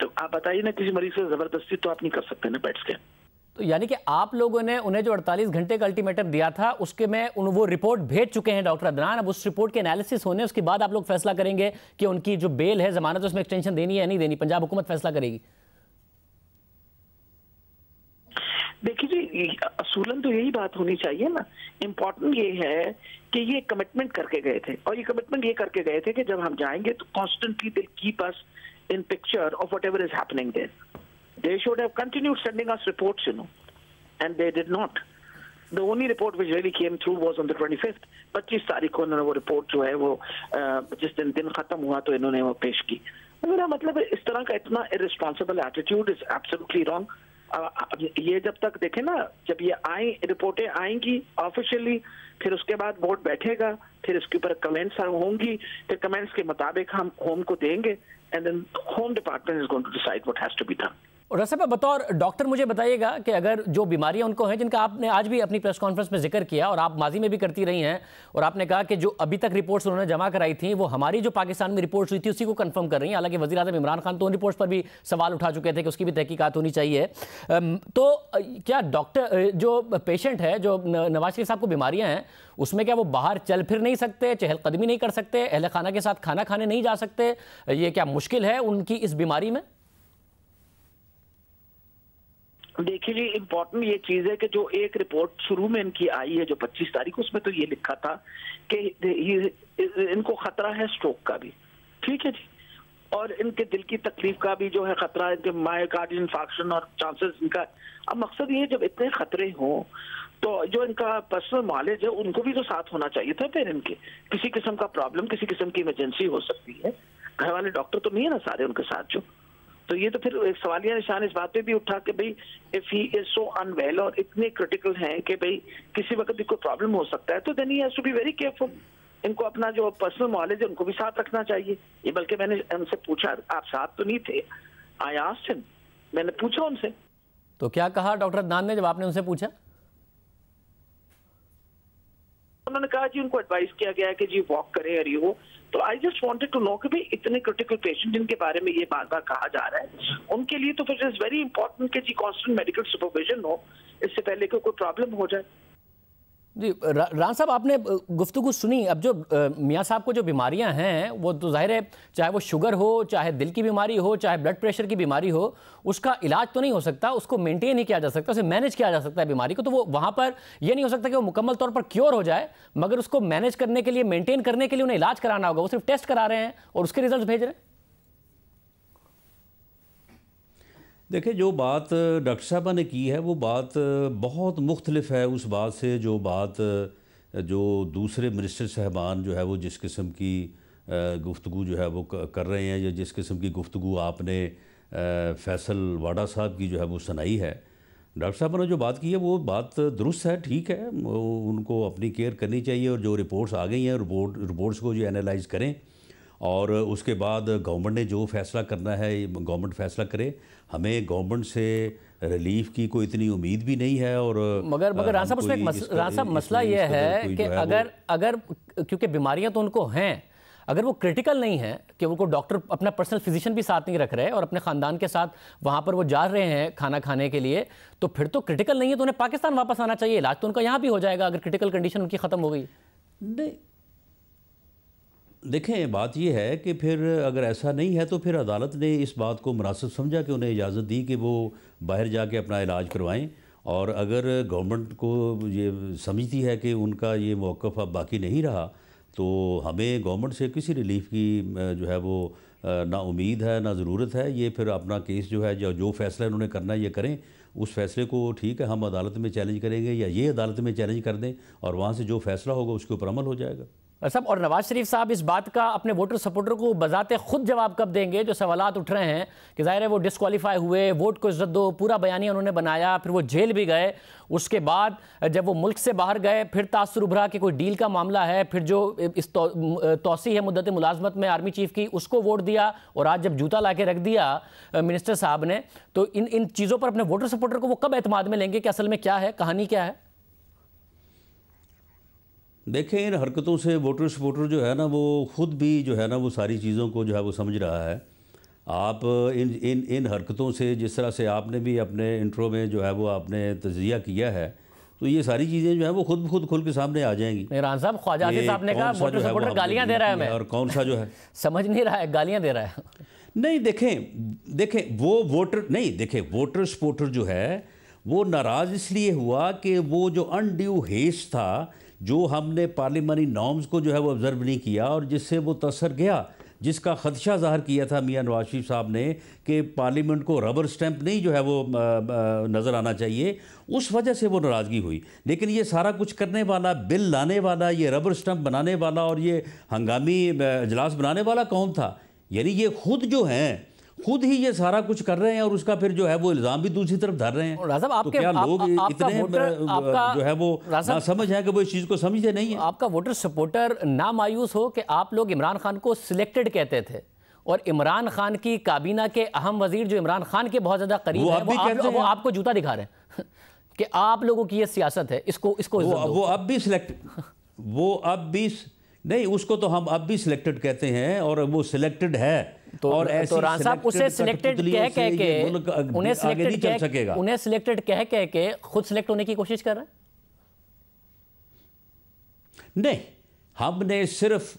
S3: तो आप बताइए ना, किसी मरीज से जबरदस्ती तो आप नहीं कर सकते ना पेट स्कैन।
S1: तो यानी कि आप लोगों ने उन्हें जो 48 घंटे का अल्टीमेटम दिया था उसके में वो रिपोर्ट भेज चुके हैं डॉक्टर अदनान। अब उस रिपोर्ट के एनालिसिस होने उसके बाद आप लोग फैसला करेंगे कि उनकी जो बेल है, जमानत, उसमें एक्सटेंशन देनी है या नहीं देनी। पंजाब हुकूमत फैसला करेगी।
S3: देखिए जी, असूलन तो यही बात होनी चाहिए ना। इम्पोर्टेंट ये है कि ये कमिटमेंट करके गए थे, और ये कमिटमेंट ये करके गए थे कि जब हम जाएंगे तो constantly they keep us in picture of whatever is happening there. They should have continued sending us reports, and they did not. The only report which really came through was on the 25th. 25 तारीख को इन्होंने वो report जो है वो जिस दिन खत्म हुआ तो इन्होंने वो पेश की। मेरा मतलब इस तरह का इतना irresponsible attitude is absolutely wrong. ये जब तक देखें ना, जब ये रिपोर्टें आएंगी ऑफिशियली, फिर उसके बाद बोर्ड बैठेगा, फिर इसके ऊपर कमेंट्स होंगी, फिर कमेंट्स के मुताबिक हम होम को देंगे, and then home department is going to decide what has to be done.
S1: और रसब बतौर डॉक्टर मुझे बताइएगा कि अगर जो बीमारियां उनको हैं, जिनका आपने आज भी अपनी प्रेस कॉन्फ्रेंस में जिक्र किया और आप माजी में भी करती रही हैं, और आपने कहा कि जो अभी तक रिपोर्ट्स उन्होंने जमा कराई थी वो हमारी जो पाकिस्तान में रिपोर्ट्स हुई थी उसी को कंफर्म कर रही हैं। हालांकि वज़ीर आज़म इमरान खान तो उन रिपोर्ट्स पर भी सवाल उठा चुके थे कि उसकी भी तहकीकात होनी चाहिए। तो क्या डॉक्टर जो पेशेंट है, जो नवाज शरीफ साहब को बीमारियाँ हैं, उसमें क्या वो बाहर चल फिर नहीं सकते, चहलकदमी नहीं कर सकते, अहले खाना के साथ खाना खाने नहीं जा सकते? ये क्या मुश्किल है उनकी इस बीमारी में?
S3: देखिए जी, इम्पोर्टेंट ये चीज है कि जो एक रिपोर्ट शुरू में इनकी आई है जो 25 तारीख को, उसमें तो ये लिखा था कि इनको खतरा है स्ट्रोक का भी, ठीक है जी, और इनके दिल की तकलीफ का भी जो है खतरा, इनके मायोकार्डियल इंफार्क्शन और चांसेस इनका। अब मकसद ये, जब इतने खतरे हों तो जो इनका पर्सनल नॉलेज है उनको भी तो साथ होना चाहिए था। फिर इनके किसी किस्म का प्रॉब्लम, किसी किस्म की इमरजेंसी हो सकती है, घर वाले डॉक्टर तो नहीं है ना सारे उनके साथ जो, तो ये तो फिर एक सवालिया निशान इस बात पे भी उठा कि भाई if he is so unwell और इतने क्रिटिकल हैं कि भाई किसी वक्त भी कोई प्रॉब्लम हो सकता है, तो then he has to be very careful. इनको अपना जो पर्सनल नॉलेज है उनको भी साथ रखना चाहिए। ये बल्कि मैंने उनसे पूछा, आप साथ तो नहीं थे, आई आस्क्ड हिम, मैंने पूछा उनसे।
S1: तो क्या कहा डॉक्टर अदनान ने जब आपने उनसे पूछा?
S3: उन्होंने कहा जी उनको एडवाइस किया गया है कि जी वॉक करें और ये वो। तो I just wanted to know कि भाई इतने क्रिटिकल पेशेंट जिनके बारे में ये बार बार कहा जा रहा है, उनके लिए तो फिर इज वेरी इंपॉर्टेंट कि जी कांस्टेंट मेडिकल सुपरविजन हो, इससे पहले कि कोई प्रॉब्लम हो जाए।
S1: जी राना साहब, आपने गुफ्तगू सुनी। अब जो मियाँ साहब को जो बीमारियां हैं वो तो जाहिर है, चाहे वो शुगर हो, चाहे दिल की बीमारी हो, चाहे ब्लड प्रेशर की बीमारी हो, उसका इलाज तो नहीं हो सकता, उसको मेंटेन ही किया जा सकता है, उसे मैनेज किया जा सकता है बीमारी को। तो वो वहाँ पर ये नहीं हो सकता कि वो मुकम्मल तौर पर क्योर हो जाए, मगर उसको मैनेज करने के लिए, मेंटेन करने के लिए उन्हें इलाज कराना होगा। वो सिर्फ टेस्ट करा रहे हैं और उसके रिजल्ट भेज रहे हैं।
S2: देखिए, जो बात डॉक्टर साहबा ने की है वो बात बहुत मुख्तलिफ है उस बात से जो बात जो दूसरे मिनिस्टर साहबान जो है वो जिस किस्म की गुफ्तगू जो है वो कर रहे हैं, या जिस किस्म की गुफ्तगू आपने फैसल वाडा साहब की जो है वो सुनाई है। डॉक्टर साहब ने जो बात की है वो बात दुरुस्त है, ठीक है, उनको अपनी केयर करनी चाहिए, और जो रिपोर्ट्स आ गई हैं रिपोर्ट्स को जो एनालाइज करें, और उसके बाद गवर्नमेंट ने जो फैसला करना है गवर्नमेंट फैसला करे। हमें गवर्नमेंट से रिलीफ की कोई इतनी उम्मीद भी नहीं है। और
S1: मगर राना साहब, उसमें राना साहब मसला ये है कि अगर क्योंकि बीमारियां तो उनको हैं, अगर वो क्रिटिकल नहीं है कि उनको डॉक्टर अपना पर्सनल फिजिशियन भी साथ नहीं रख रहे और अपने ख़ानदान के साथ वहाँ पर वो जा रहे हैं खाना खाने के लिए, तो फिर तो क्रिटिकल नहीं है, तो उन्हें पाकिस्तान वापस आना चाहिए। इलाज तो उनका यहाँ भी हो जाएगा अगर क्रिटिकल कंडीशन उनकी ख़त्म हो गई।
S2: नहीं, देखें, बात यह है कि फिर अगर ऐसा नहीं है तो फिर अदालत ने इस बात को मुनासिब समझा कि उन्हें इजाज़त दी कि वो बाहर जाके अपना इलाज करवाएं। और अगर गवर्नमेंट को ये समझती है कि उनका ये मौक़िफ़ अब बाकी नहीं रहा, तो हमें गवर्नमेंट से किसी रिलीफ की जो है वो ना उम्मीद है ना ज़रूरत है। ये फिर अपना केस जो है जो फैसला इन्होंने करना ये करें, उस फैसले को ठीक है हम अदालत में चैलेंज करेंगे, या ये अदालत में चैलेंज कर दें, और वहाँ से जो फैसला होगा उसके ऊपर अमल हो जाएगा।
S1: साहब, और नवाज शरीफ साहब इस बात का अपने वोटर सपोर्टर को बजाते खुद जवाब कब देंगे? जो सवालात उठ रहे हैं कि जाहिर है वो डिस्क्वालीफाई हुए, वोट को इज्जत दो, पूरा बयानिया उन्होंने बनाया, फिर वो जेल भी गए, उसके बाद जब वो मुल्क से बाहर गए फिर तासुर उभरा कि कोई डील का मामला है, फिर जो इस तौसी है मुद्दत मुलाजमत में आर्मी चीफ की, उसको वोट दिया, और आज जब जूता ला के रख दिया मिनिस्टर साहब ने, तो इन चीज़ों पर अपने वोटर सपोर्टर को वो कब एतमाद में लेंगे कि असल में क्या है, कहानी क्या है?
S2: देखें, इन हरकतों से वोटर सपोर्टर जो है ना वो ख़ुद भी जो है ना वो सारी चीज़ों को जो है वो समझ रहा है। आप इन हरकतों से, जिस तरह से आपने भी अपने इंट्रो में जो है वो आपने तज़किया किया है, तो ये सारी चीज़ें जो है वो खुद खुल के सामने आ जाएंगी।
S1: इमरान साहब, ख्वाजा आसिफ साहब ने कहा वोटर सपोर्टर गालियाँ दे रहा है, मैं
S2: और कौन सा जो है
S1: समझ नहीं रहा है, गालियाँ दे रहा है।
S2: नहीं, देखें वो वोटर नहीं, देखें वोटर सपोर्टर जो है वो नाराज़ इसलिए हुआ कि वो जो अनड्यू हेस्ट था, जो हमने पार्लियामानी नॉर्म्स को जो है वो ऑब्ज़र्व नहीं किया, और जिससे वो तसर गया, जिसका ख़दशा ज़ाहिर किया था मियां नवाज शरीफ साहब ने कि पार्लियामेंट को रबर स्टैंप नहीं जो है वो नज़र आना चाहिए, उस वजह से वो नाराज़गी हुई। लेकिन ये सारा कुछ करने वाला, बिल लाने वाला, ये रबर स्टैंप बनाने वाला और ये हंगामी इजलास बनाने वाला कौन था? यानी ये खुद जो हैं, खुद ही ये सारा कुछ कर रहे हैं, और उसका फिर जो है वो इल्ज़ाम भी दूसरी तरफ धर रहे हैं। तो क्या लोग इतने जो है वो ना समझ है कि वो इस चीज़ को समझते नहीं है?
S1: आपका वोटर सपोर्टर ना मायूस हो कि आप लोग इमरान खान को सिलेक्टेड कहते थे, और इमरान खान की काबीना के अहम वजीर जो इमरान खान के बहुत ज्यादा करीब है, वो आपको जूता दिखा रहे हैं कि आप लोगों की ये सियासत है, इसको
S2: वो अब भी सिलेक्ट वो अब भी नहीं, उसको तो हम अब भी सिलेक्टेड कहते हैं और वो सिलेक्टेड है।
S1: तो
S2: और
S1: तो राना साहब उसे सिलेक्टेड कह के उन्हें सिलेक्टेड कह के खुद सिलेक्ट होने की कोशिश कर रहे हैं।
S2: नहीं, हमने सिर्फ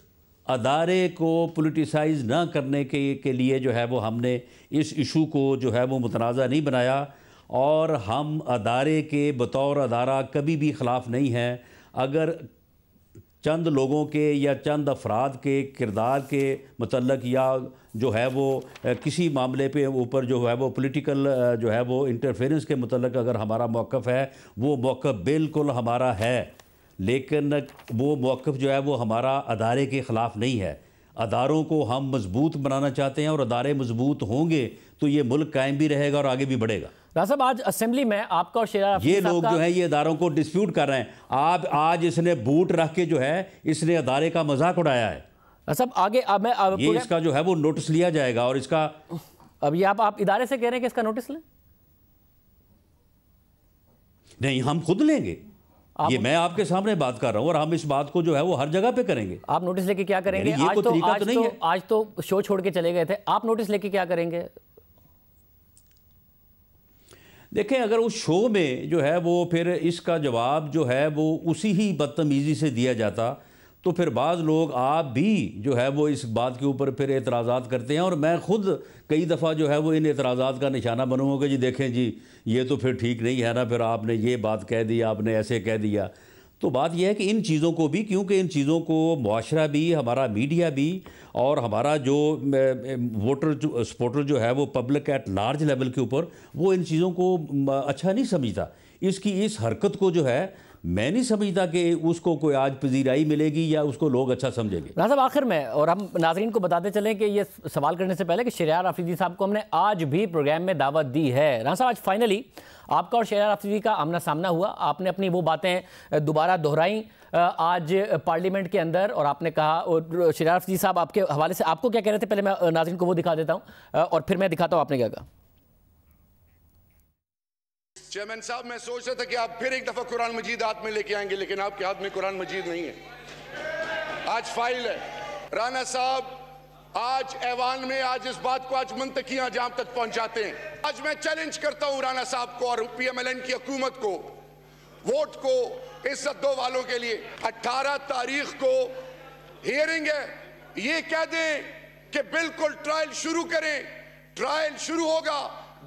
S2: अदारे को पॉलिटिसाइज ना करने के लिए जो है वो हमने इस इशू को जो है वो मुतनाज़ा नहीं बनाया, और हम अदारे के बतौर अदारा कभी भी ख़िलाफ़ नहीं हैं। अगर चंद लोगों के या चंद अफराद के किरदार के मतलब या जो है वो किसी मामले पे ऊपर जो है वो पॉलिटिकल जो है वो इंटरफेरेंस के मतलब अगर हमारा मौक़िफ़ है, वो मौक़िफ़ बिल्कुल हमारा है, लेकिन वो मौक़िफ़ जो है वो हमारा अदारे के ख़िलाफ़ नहीं है। अदारों को हम मजबूत बनाना चाहते हैं और अदारे मजबूत होंगे तो ये मुल्क कायम भी रहेगा और आगे भी बढ़ेगा।
S1: राना साहब, आज असेंबली में आपका और शेरा
S2: ये लोग जो है ये अदारों को डिस्प्यूट कर रहे हैं। आप आज इसने बूट रख के जो है इसने अदारे का मजाक उड़ाया है।
S1: सब आगे
S2: ये इसका जो है वो नोटिस लिया जाएगा और इसका
S1: अब ये आप इदारे से कह रहे हैं कि इसका नोटिस लें?
S2: नहीं, हम खुद लेंगे। ये मैं आपके सामने बात कर रहा हूं और हम इस बात को जो है वो हर जगह पे करेंगे।
S1: आप नोटिस लेके क्या करेंगे? आज तो शो छोड़ के चले गए थे, आप नोटिस लेके क्या करेंगे?
S2: देखें, अगर उस शो में जो है वो फिर इसका जवाब जो है वो उसी ही बदतमीज़ी से दिया जाता तो फिर बाज़ लोग आप भी जो है वो इस बात के ऊपर फिर एतराज़ात करते हैं, और मैं ख़ुद कई दफ़ा जो है वो इन एतराज़ात का निशाना बनूँगा कि जी देखें जी ये तो फिर ठीक नहीं है ना, फिर आपने ये बात कह दी, आपने ऐसे कह दिया। तो बात यह है कि इन चीज़ों को भी, क्योंकि इन चीज़ों को मुआशरा भी, हमारा मीडिया भी और हमारा जो वोटर सपोर्टर जो है वो पब्लिक एट लार्ज लेवल के ऊपर वो इन चीज़ों को अच्छा नहीं समझता। इसकी इस हरकत को जो है मैं नहीं समझता कि उसको कोई आज पजीराई मिलेगी या उसको लोग अच्छा समझेंगे।
S1: राना साहब, आखिर में और हम नाज़रीन को बताते चलें कि ये सवाल करने से पहले कि शहरयार अफरीदी साहब को हमने आज भी प्रोग्राम में दावत दी है। राना साहब, आज फाइनली आपका और शहरयार अफरीदी का आमना सामना हुआ, आपने अपनी वो बातें दोबारा दोहराई आज पार्लियामेंट के अंदर, और आपने कहा, और शहरयार अफरीदी साहब आपके हवाले से आपको क्या कह रहे थे, पहले मैं नाज़रीन को वो दिखा देता हूँ और फिर मैं दिखाता हूँ आपने क्या कहा।
S4: चेयरमैन साहब, मैं सोच रहा था कि आप फिर एक दफा कुरान मजीद हाथ में लेके आएंगे, लेकिन आपके हाथ में कुरान मजीद नहीं है, आज फाइल है। राना साहब, आज ऐवान में आज इस बात को आज मुंतकियां जाम तक पहुंचाते हैं। आज मैं चैलेंज करता हूं राना साहब को और PMLN की हुकूमत को, वोट को इज्जत दो वालों के लिए 18 तारीख को हियरिंग है, ये कह दें कि बिल्कुल ट्रायल शुरू करें। ट्रायल शुरू होगा,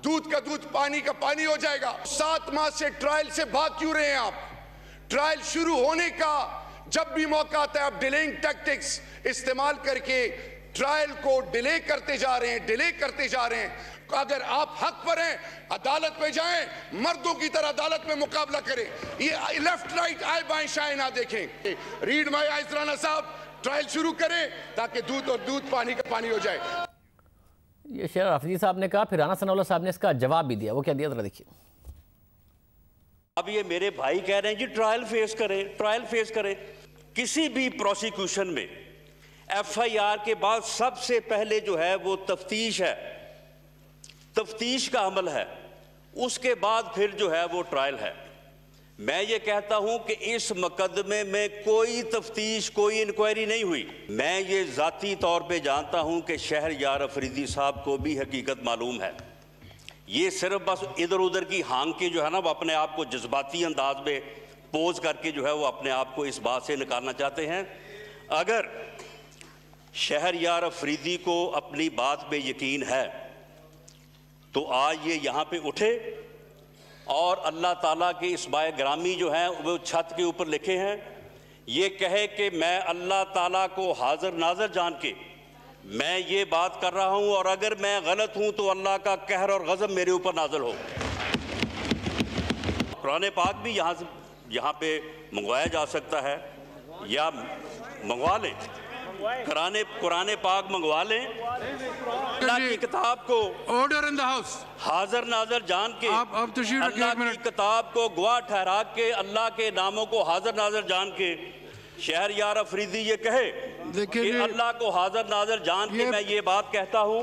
S4: दूध का दूध पानी का पानी हो जाएगा। 7 माह से ट्रायल से भाग क्यों रहे हैं आप? ट्रायल शुरू होने का जब भी मौका आता है आप डिलेइंग टैक्टिक्स इस्तेमाल करके ट्रायल को डिले करते जा रहे हैं, डिले करते जा रहे हैं। अगर आप हक पर हैं, अदालत में जाएं, मर्दों की तरह अदालत में मुकाबला करें। ये लेफ्ट राइट आए बाएं शाएं ना देखें। रीड माय आइज राना साहब, ट्रायल शुरू करें ताकि दूध और दूध पानी का पानी हो जाए।
S1: ये शहरयार अफरीदी साहब ने कहा, फिर राना सनाउल्लाह साहब ने इसका जवाब भी दिया। वो क्या दिया जरा देखिए।
S5: अब ये मेरे भाई कह रहे हैं जी ट्रायल फेस करें, ट्रायल फेस करें। किसी भी प्रोसिक्यूशन में FIR के बाद सबसे पहले जो है वो तफ्तीश है, तफ्तीश का अमल है, उसके बाद फिर जो है वो ट्रायल है। मैं ये कहता हूं कि इस मुकदमे में कोई तफ्तीश, कोई इंक्वायरी नहीं हुई। मैं ये ज़ाती तौर पे जानता हूं कि शहरयार अफरीदी साहब को भी हकीकत मालूम है। ये सिर्फ बस इधर उधर की हांग के जो है ना वो अपने आप को जज्बाती अंदाज में पोज करके जो है वो अपने आप को इस बात से निकालना चाहते हैं। अगर शहरयार अफरीदी को अपनी बात पे यकीन है तो आज ये यहाँ पे उठे और अल्लाह ताला के इस बाय ग्रामी जो हैं वो छत के ऊपर लिखे हैं, ये कहे कि मैं अल्लाह ताला को हाजिर नाज़र जान के मैं ये बात कर रहा हूँ और अगर मैं गलत हूँ तो अल्लाह का कहर और गज़ब मेरे ऊपर नाज़िल हो। कुरान पाक भी यहाँ पे मंगवाया जा सकता है या मंगवा लें, कुरान पाक मंगवा लें। अल्लाह की किताब को
S6: ऑर्डर इन द हाउस
S5: हाजिर नाजर जान के, अल्लाह की किताब को गवाह ठहरा के, अल्लाह के नामों को हाजिर नाजर जान के शहरयार अफरीदी ये कहे
S6: देखिए,
S5: कि अल्लाह को हाजिर नाजर जान के मैं ये बात कहता हूँ,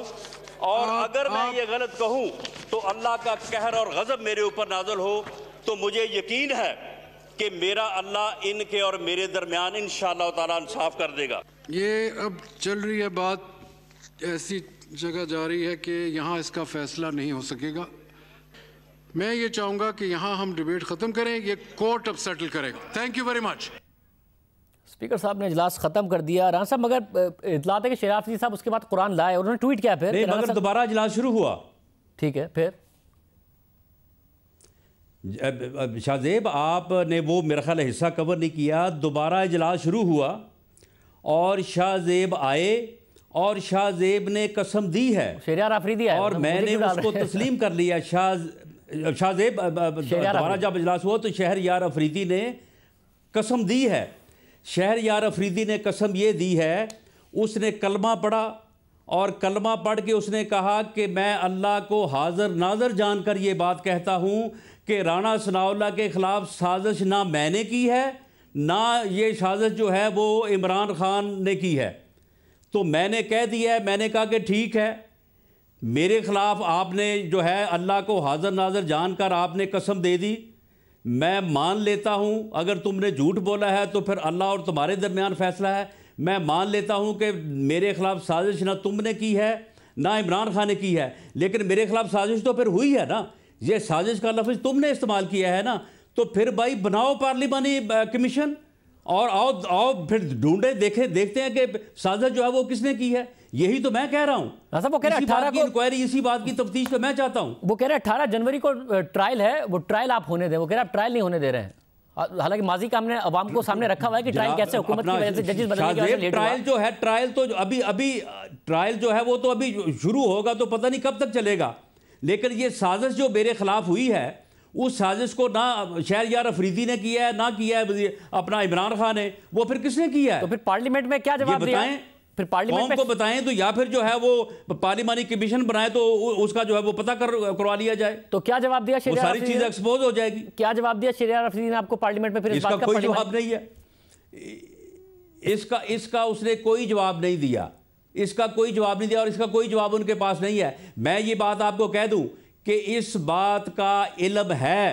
S5: और अगर मैं ये गलत कहूँ तो अल्लाह का कहर और गजब मेरे ऊपर नाजल हो, तो मुझे यकीन है कि मेरा अल्लाह इनके और मेरे दरमियान इंशाअल्लाह ताला इंसाफ कर देगा।
S6: ये अब चल रही है बात, ऐसी जगह जा रही है कि यहाँ इसका फैसला नहीं हो सकेगा। मैं ये चाहूँगा कि यहाँ हम डिबेट ख़त्म करें, ये कोर्ट अब सेटल करेगा। Thank you very much.
S1: Speaker साहब ने इजलास खत्म कर दिया। राना साहब, मगर इतला है कि शराफ जी साहब उसके बाद कुरान लाए, उन्होंने ट्वीट किया फिर,
S2: मगर दोबारा इजलास शुरू हुआ।
S1: ठीक है, फिर
S2: शाहजेब आपने वो मेरा ख्याल हिस्सा कवर नहीं किया। दोबारा इजलास शुरू हुआ और शाहजेब आए और शाहजेब ने कसम दी है,
S1: शहरयार अफरीदी आया,
S2: और मैंने उसको तस्लीम कर लिया। शाहजेब दोबारा जब इजलास हुआ तो शहरयार अफरीदी ने कसम दी है। शहरयार अफरीदी ने कसम ये दी है, उसने कलमा पढ़ा और कलमा पढ़ के उसने कहा कि मैं अल्लाह को हाजिर नाजर जानकर ये बात कहता हूँ कि राणा सनाउल्लाह के ख़िलाफ़ साजिश ना मैंने की है, ना ये साजिश जो है वो इमरान खान ने की है। तो मैंने कह दिया है, मैंने कहा कि ठीक है, मेरे ख़िलाफ़ आपने जो है अल्लाह को हाजिर नाजर जानकर आपने कसम दे दी, मैं मान लेता हूँ। अगर तुमने झूठ बोला है तो फिर अल्लाह और तुम्हारे दरमियान फ़ैसला है। मैं मान लेता हूँ कि मेरे ख़िलाफ़ साजिश ना तुमने की है ना इमरान खान ने की है, लेकिन मेरे ख़िलाफ़ साजिश तो फिर हुई है ना। ये साजिश का लफ्ज़ तुमने इस्तेमाल किया है ना, तो फिर भाई बनाओ पार्लिमानी कमीशन और आओ फिर ढूंढे देखते हैं कि साजिश जो है वो किसने की है। यही तो मैं कह रहा हूँ।
S1: वो कह रहे 18 को
S2: इंक्वायरी, इसी बात की तफ्तीश तो मैं चाहता हूँ।
S1: वो कह रहे 18 जनवरी को ट्रायल है, वो ट्रायल आप होने दें। वो कह रहे आप ट्रायल नहीं होने दे रहे हैं, हालांकि माजी का हमने अवाम को सामने रखा हुआ है कि ट्रायल कैसे हुकूमत की वजह से जजेस बदलने की वजह से लेट हुआ।
S2: ट्रायल जो है, ट्रायल तो अभी ट्रायल जो है वो तो अभी शुरू होगा, तो पता नहीं कब तक चलेगा। लेकिन ये साजिश जो मेरे खिलाफ हुई है, उस साजिश को ना शहरयार अफरीदी ने किया है ना किया है अपना इमरान खान ने, वो फिर किसने किया है?
S1: तो फिर पार्लियामेंट में क्या जवाब दिया? फिर पार्लियामेंट
S2: को बताएं तो, या फिर जो है वो पार्लिमानी कमीशन बनाए तो उसका जो है वो पता करवा लिया जाए।
S1: तो क्या जवाब दिया?
S2: वो सारी चीज एक्सपोज हो जाएगी।
S1: क्या जवाब दिया शहरयार अफरीदी ने आपको पार्लियामेंट में? फिर
S2: इसका कोई जवाब नहीं है, इसका उसने कोई जवाब नहीं दिया, इसका कोई जवाब नहीं दिया और इसका कोई जवाब उनके पास नहीं है। मैं ये बात आपको कह दूं कि इस बात का इल्म है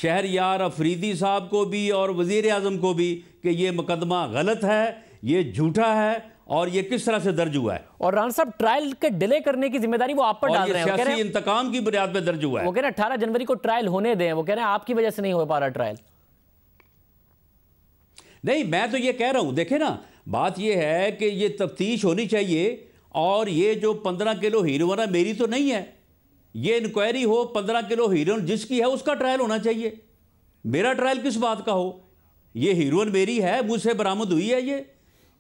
S2: शहरयार अफरीदी साहब को भी और वजीर आजम को भी कि ये मुकदमा गलत है, ये झूठा है और ये किस तरह से दर्ज हुआ है।
S1: और राणा साहब, ट्रायल के डिले करने की जिम्मेदारी वो आप पर डाल रहे हैं।
S2: सियासी इंतकाम की बुनियाद पर दर्ज हुआ है।
S1: वो कह रहे हैं 18 जनवरी को ट्रायल होने दें। वो कह रहे हैं आपकी वजह से नहीं हो पा रहा ट्रायल।
S2: नहीं, मैं तो ये कह रहा हूं, देखे ना, बात ये है कि ये तफ्तीश होनी चाहिए और ये जो 15 किलो हीरोइन है मेरी तो नहीं है, ये इंक्वायरी हो 15 किलो हीरोइन जिसकी है उसका ट्रायल होना चाहिए। मेरा ट्रायल किस बात का हो? ये हीरोइन मेरी है, मुझसे बरामद हुई है,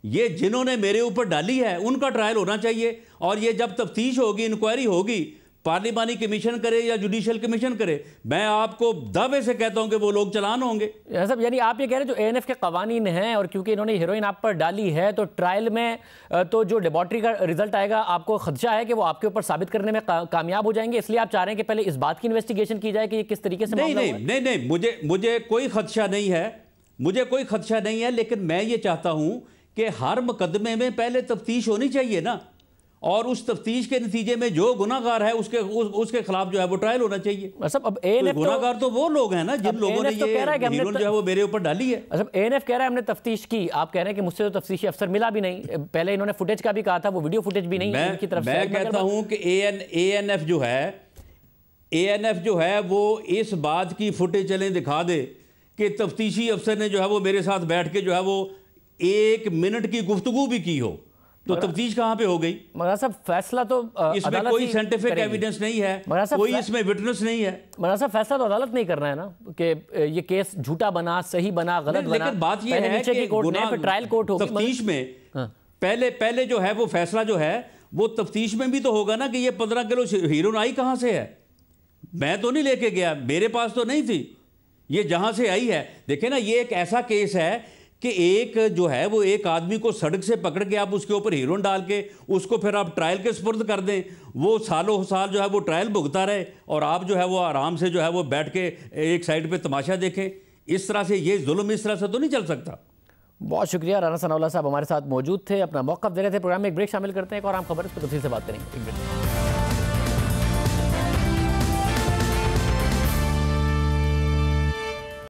S2: ये जिन्होंने मेरे ऊपर डाली है उनका ट्रायल होना चाहिए। और ये जब तफ्तीश होगी, इंक्वायरी होगी, पार्लिमानी कमीशन करे या जुडिशियल कमीशन करे, मैं आपको दावे से कहता हूं कि वो लोग चालान होंगे।
S1: सब यानी आप ये कह रहे हैं जो एएनएफ के कवानीन हैं और क्योंकि इन्होंने हीरोइन आप पर डाली है तो ट्रायल में तो जो लेबॉर्ट्री का रिजल्ट आएगा आपको खदशा है कि वो आपके ऊपर साबित करने में कामयाब हो जाएंगे, इसलिए आप चाह रहे हैं कि पहले इस बात की इन्वेस्टिगेशन की जाए कि ये किस तरीके से
S2: नहीं, मुझे कोई खदशा नहीं है, मुझे कोई खदशा नहीं है, लेकिन मैं ये चाहता हूं कि हर मुकदमे में पहले तफ्तीश होनी चाहिए ना, और उस तफ्तीश के नतीजे में जो गुनाहगार है उसके खिलाफ जो है वो ट्रायल होना चाहिए।
S1: अब एएनएफ
S2: गुनाहगार तो वो लोग हैं ना जिन लोगों ने ये हीरोइन जो है वो मेरे ऊपर डाली है।
S1: अच्छा, एएनएफ कह रहा है हमने तफ्तीश की, आप कह रहे हैं कि मुझसे तो तफ्तीशी अफसर मिला भी नहीं। पहले इन्होंने फुटेज का भी कहा था, वो वीडियो फुटेज भी नहीं है इनकी तरफ से।
S2: मैं कहता हूं कि एएनएफ जो है वो इस बात की फुटेज चलें दिखा दे कि तफ्तीशी अफसर ने जो है वो मेरे साथ बैठ के जो है वो 1 मिनट की गुफ्तगू भी की हो, तो तफ्तीश कहां पे हो गई?
S1: मगर साहब फैसला तो
S2: इसमें कोई साइंटिफिक एविडेंस नहीं है, कोई इसमें विटनेस नहीं है।
S1: मगर साहब फैसला तो अदालत नहीं करना है ना कि ये केस झूठा बना, सही बना, गलत बना।
S2: लेकिन बात ये है कि
S1: ट्रायल कोर्ट होगी,
S2: तफ्तीश में पहले जो है वो फैसला जो है वो तफ्तीश में भी तो होगा ना कि ये 15 किलो हीरोइन आई कहां से है। मैं तो नहीं लेके गया, मेरे पास तो नहीं थी, ये जहां से आई है। देखे ना, ये एक ऐसा केस है कि एक जो है वो एक आदमी को सड़क से पकड़ के आप उसके ऊपर हीरोइन डाल के उसको फिर आप ट्रायल के सुपुर्द कर दें, वो सालों साल जो है वो ट्रायल भुगता रहे और आप जो है वो आराम से जो है वो बैठ के एक साइड पे तमाशा देखें। इस तरह से ये जुल्म इस तरह से तो नहीं चल सकता।
S1: बहुत शुक्रिया। राना सनाउल्लाह साहब हमारे साथ मौजूद थे, अपना मौक़िफ़ दे रहे थे। प्रोग्राम में एक ब्रेक शामिल करते हैं, एक और आम खबर इस पर तफसील से बात करेंगे। एक ब्रेक।